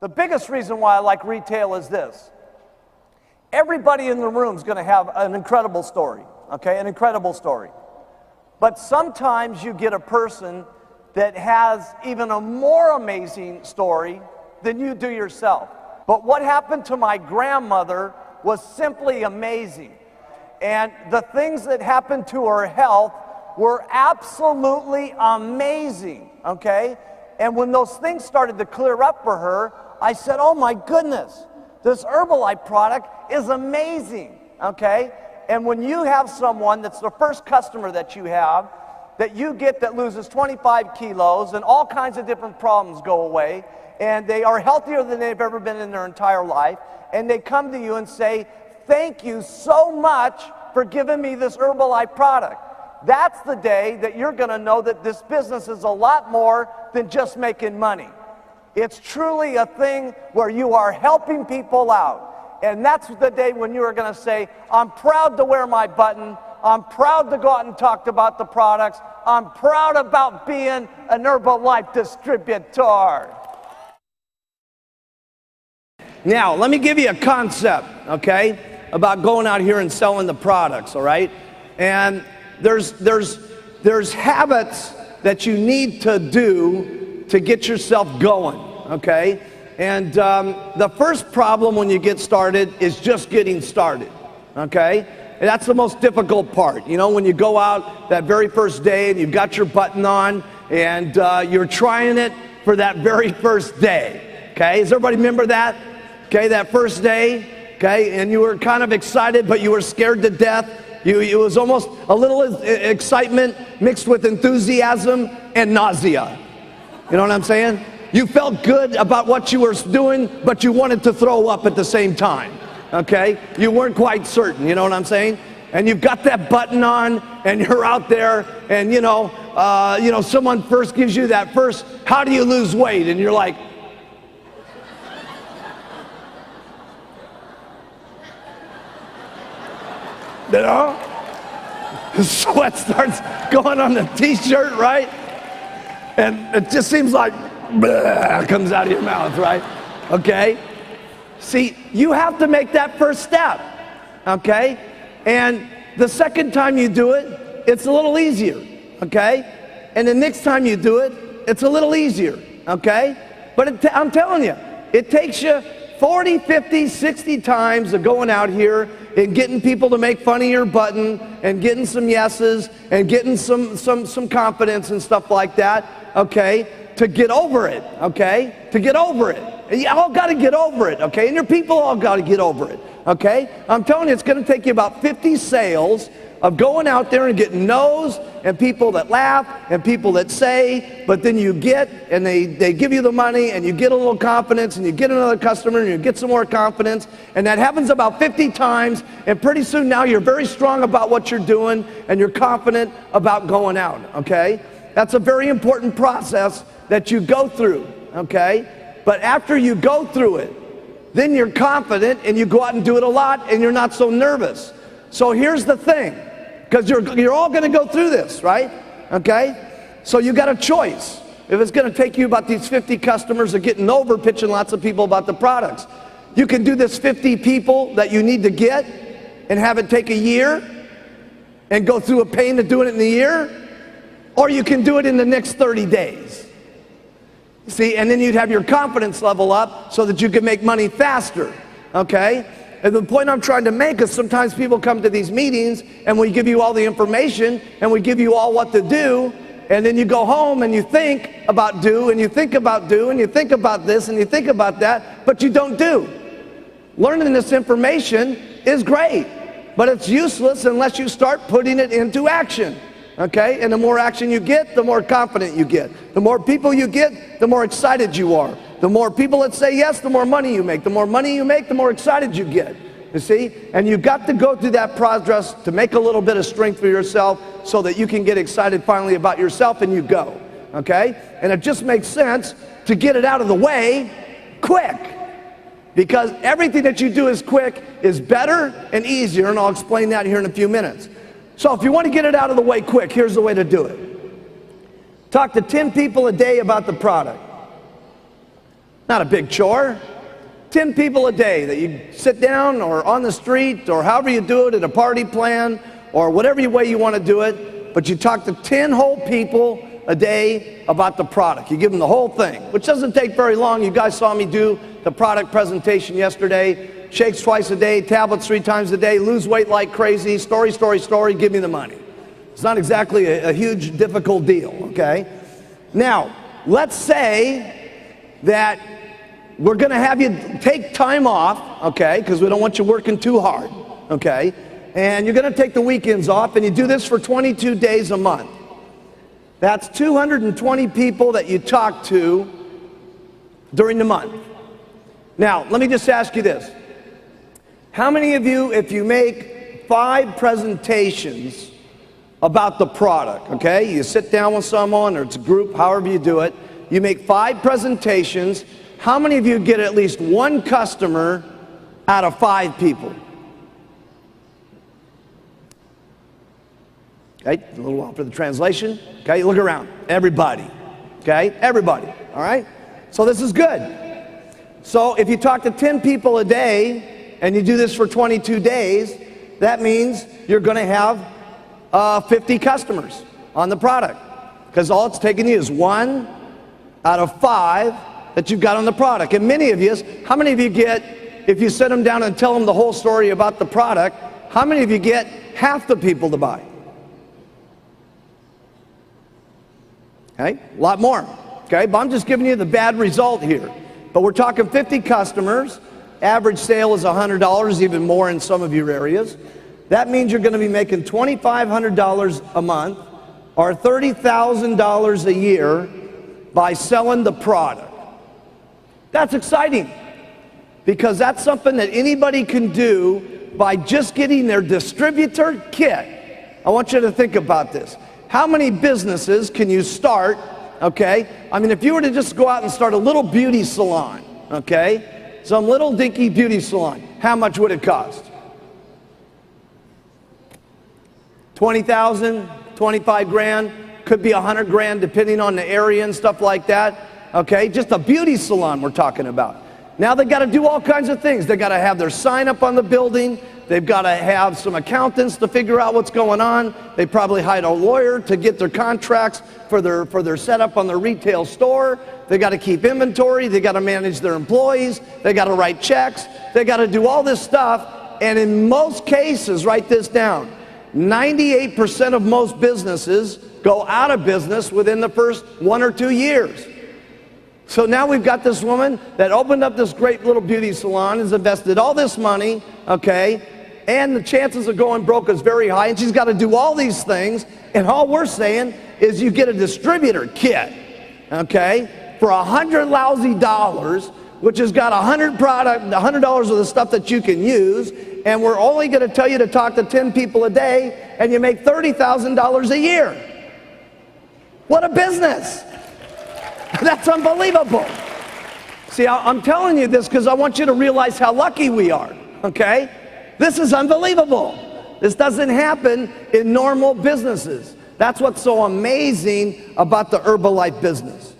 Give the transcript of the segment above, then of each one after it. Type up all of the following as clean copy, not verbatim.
The biggest reason why I like retail is this. Everybody in the room is going to have an incredible story, okay? An incredible story. But sometimes you get a person that has even a more amazing story than you do yourself. But what happened to my grandmother was simply amazing. And the things that happened to her health were absolutely amazing, okay? And when those things started to clear up for her, I said, oh my goodness, this Herbalife product is amazing, okay? And when you have someone that's the first customer that you have, that you get that loses 25 kilos and all kinds of different problems go away, and they are healthier than they've ever been in their entire life, and they come to you and say, thank you so much for giving me this Herbalife product. That's the day that you're going to know that this business is a lot more than just making money. It's truly a thing where you are helping people out. And that's the day when you are going to say, I'm proud to wear my button. I'm proud to go out and talk about the products. I'm proud about being an Herbalife distributor. Now, let me give you a concept, okay, about going out here and selling the products, all right? And there's habits that you need to do to get yourself going, okay? And the first problem when you get started is just getting started, okay? And that's the most difficult part. You know, when you go out that very first day and you've got your button on and you're trying it for that very first day, okay? Does everybody remember that? Okay, that first day, okay, and you were kind of excited, but you were scared to death. It was almost a little excitement mixed with enthusiasm and nausea. You know what I'm saying? You felt good about what you were doing, but you wanted to throw up at the same time, okay? You weren't quite certain, you know what I'm saying? And you've got that button on, and you're out there, and you know, someone first gives you that first, how do you lose weight? And you're like, you know, sweat starts going on the t-shirt, right? And it just seems like bleh, comes out of your mouth, right? Okay? See, you have to make that first step, okay? And the second time you do it, it's a little easier, okay? And the next time you do it, it's a little easier, okay? But I'm telling you, it takes you 40, 50, 60 times of going out here and getting people to make fun of your button and getting some yeses and getting some confidence and stuff like that, okay, to get over it, okay, to get over it. And you all got to get over it, okay, and your people all got to get over it, okay. I'm telling you, it's going to take you about 50 sales of going out there and getting no's and people that laugh and people that say, but then you get and they give you the money and you get a little confidence and you get another customer and you get some more confidence, and that happens about 50 times, and pretty soon now you're very strong about what you're doing and you're confident about going out, okay? That's a very important process that you go through, okay? But after you go through it, then you're confident and you go out and do it a lot and you're not so nervous. So here's the thing, because you're all going to go through this, right? Okay? So you got a choice. If it's going to take you about these 50 customers of getting over pitching lots of people about the products, you can do this 50 people that you need to get and have it take a year and go through a pain of doing it in a year, or you can do it in the next 30 days. See, and then you'd have your confidence level up so that you can make money faster, okay? And the point I'm trying to make is sometimes people come to these meetings and we give you all the information and we give you all what to do, and then you go home and you think about do and you think about do and you think about this and you think about that, but you don't do. Learning this information is great, but it's useless unless you start putting it into action. Okay, and the more action you get, the more confident you get. The more people you get, the more excited you are. The more people that say yes, the more money you make. The more money you make, the more excited you get. You see? And you've got to go through that progress to make a little bit of strength for yourself so that you can get excited finally about yourself and you go. Okay? And it just makes sense to get it out of the way quick. Because everything that you do is quick is better and easier, and I'll explain that here in a few minutes. So if you want to get it out of the way quick, here's the way to do it. Talk to 10 people a day about the product. Not a big chore. 10 people a day that you sit down or on the street or however you do it at a party plan or whatever way you want to do it, but you talk to 10 whole people a day about the product. You give them the whole thing, which doesn't take very long. You guys saw me do the product presentation yesterday. Shakes twice a day, tablets 3 times a day, lose weight like crazy, story, story, story, give me the money. It's not exactly a huge, difficult deal, okay? Now, let's say that we're going to have you take time off, okay, because we don't want you working too hard, okay? And you're going to take the weekends off, and you do this for 22 days a month. That's 220 people that you talk to during the month. Now, let me just ask you this. How many of you, if you make 5 presentations about the product, okay? You sit down with someone, or it's a group, however you do it, you make 5 presentations, how many of you get at least 1 customer out of 5 people? Okay, a little while for the translation. Okay, look around. Everybody. Okay, everybody. All right? So this is good. So if you talk to 10 people a day and you do this for 22 days, that means you're going to have 50 customers on the product. Because all it's taking you is 1 out of 5 that you've got on the product. And many of you, how many of you get, if you sit them down and tell them the whole story about the product, how many of you get half the people to buy? Okay, a lot more. Okay, but I'm just giving you the bad result here. But we're talking 50 customers. Average sale is $100, even more in some of your areas. That means you're going to be making $2,500 a month or $30,000 a year by selling the product. That's exciting because that's something that anybody can do by just getting their distributor kit. I want you to think about this. How many businesses can you start, okay? I mean, if you were to just go out and start a little beauty salon, okay? Some little dinky beauty salon, how much would it cost? 20,000, 25 grand, could be 100 grand depending on the area and stuff like that, okay? Just a beauty salon we're talking about. Now they got to do all kinds of things. They got to have their sign up on the building. They've got to have some accountants to figure out what's going on. They probably hired a lawyer to get their contracts for their setup on their retail store. They got to keep inventory. They got to manage their employees. They got to write checks. They got to do all this stuff. And in most cases, write this down, 98% of most businesses go out of business within the first 1 or 2 years. So now we've got this woman that opened up this great little beauty salon, has invested all this money, okay, and the chances of going broke is very high, and she's got to do all these things, and all we're saying is you get a distributor kit, okay, for $100 lousy, which has got $100 of the stuff that you can use, and we're only going to tell you to talk to 10 people a day, and you make $30,000 a year. What a business! That's unbelievable. See, I'm telling you this because I want you to realize how lucky we are, okay? This is unbelievable. This doesn't happen in normal businesses. That's what's so amazing about the Herbalife business.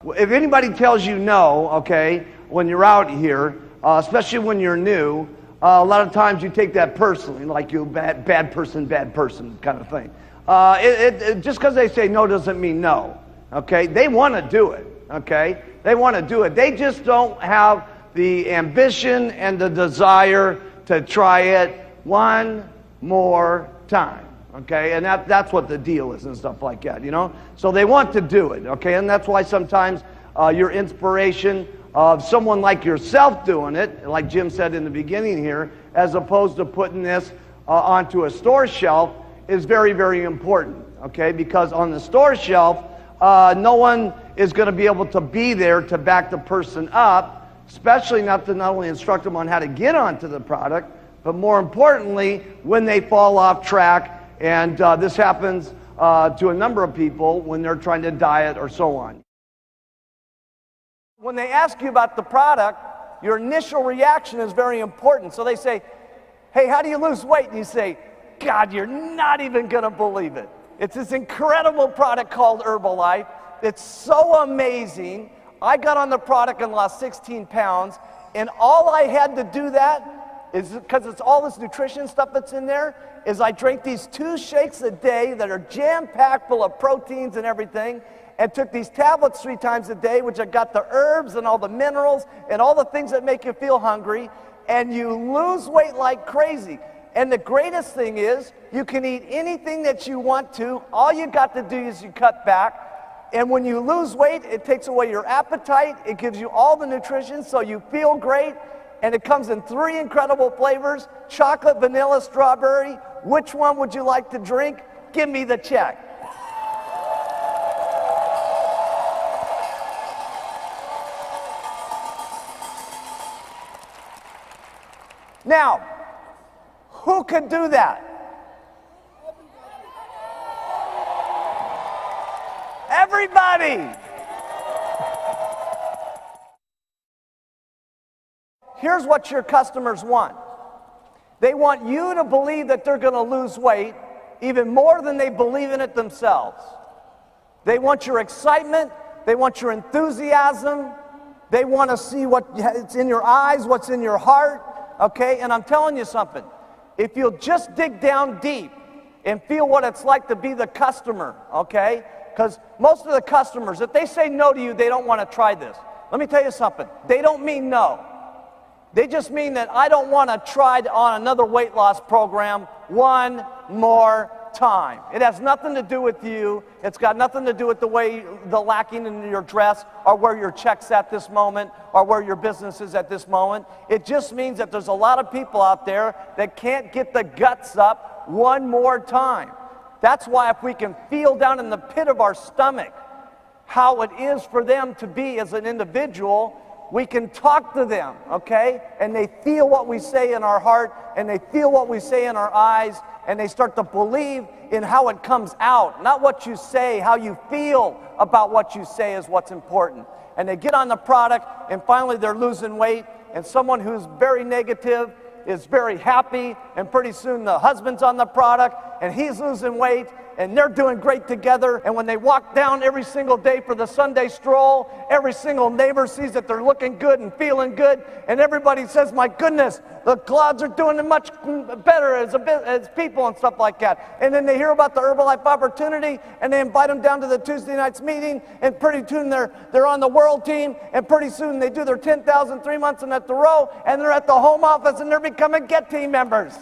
If anybody tells you no, okay, when you're out here, especially when you're new, a lot of times you take that personally, like you bad person kind of thing. Just because they say no doesn't mean no, okay? They want to do it, okay? They want to do it. They just don't have the ambition and the desire to try it one more time, okay? And that's what the deal is and stuff like that, you know? So they want to do it, okay? And that's why sometimes your inspiration of someone like yourself doing it, like Jim said in the beginning here, as opposed to putting this onto a store shelf, is very, very important, okay? Because on the store shelf, no one is going to be able to be there to back the person up, especially not only instruct them on how to get onto the product, but more importantly, when they fall off track, and this happens to a number of people when they're trying to diet or so on. When they ask you about the product, your initial reaction is very important. So they say, hey, how do you lose weight? And you say, God, you're not even going to believe it. It's this incredible product called Herbalife It's so amazing. I got on the product and lost 16 pounds, and all I had to do that is, because it's all this nutrition stuff that's in there, is I drank these 2 shakes a day that are jam-packed full of proteins and everything, and took these tablets 3 times a day, which have got the herbs and all the minerals and all the things that make you feel hungry, and you lose weight like crazy. And the greatest thing is, you can eat anything that you want to. All you got to do is you cut back. And when you lose weight, it takes away your appetite. It gives you all the nutrition so you feel great. And it comes in 3 incredible flavors: chocolate, vanilla, strawberry. Which one would you like to drink? Give me the check. Now, who could do that? Everybody! Here's what your customers want. They want you to believe that they're going to lose weight even more than they believe in it themselves. They want your excitement. They want your enthusiasm. They want to see what's in your eyes, what's in your heart. Okay, and I'm telling you something. If you'll just dig down deep and feel what it's like to be the customer, okay? Because most of the customers, if they say no to you, they don't want to try this. Let me tell you something. They don't mean no. They just mean that I don't want to try on another weight loss program one more time. It has nothing to do with you. It's got nothing to do with the lacking in your dress, or where your check's at this moment, or where your business is at this moment. It just means that there's a lot of people out there that can't get the guts up one more time. That's why if we can feel down in the pit of our stomach how it is for them to be as an individual, we can talk to them, okay? And they feel what we say in our heart, and they feel what we say in our eyes, and they start to believe in how it comes out. Not what you say, how you feel about what you say is what's important. And they get on the product, and finally they're losing weight, and someone who's very negative is very happy, and pretty soon the husband's on the product, and he's losing weight, and they're doing great together. And when they walk down every single day for the Sunday stroll, every single neighbor sees that they're looking good and feeling good, and everybody says, my goodness, the clouds are doing much better as people and stuff like that. And then they hear about the Herbalife opportunity, and they invite them down to the Tuesday night's meeting, and pretty soon they're on the world team, and pretty soon they do their 10,000 3 months in at the row, and they're at the home office, and they're becoming Get Team members.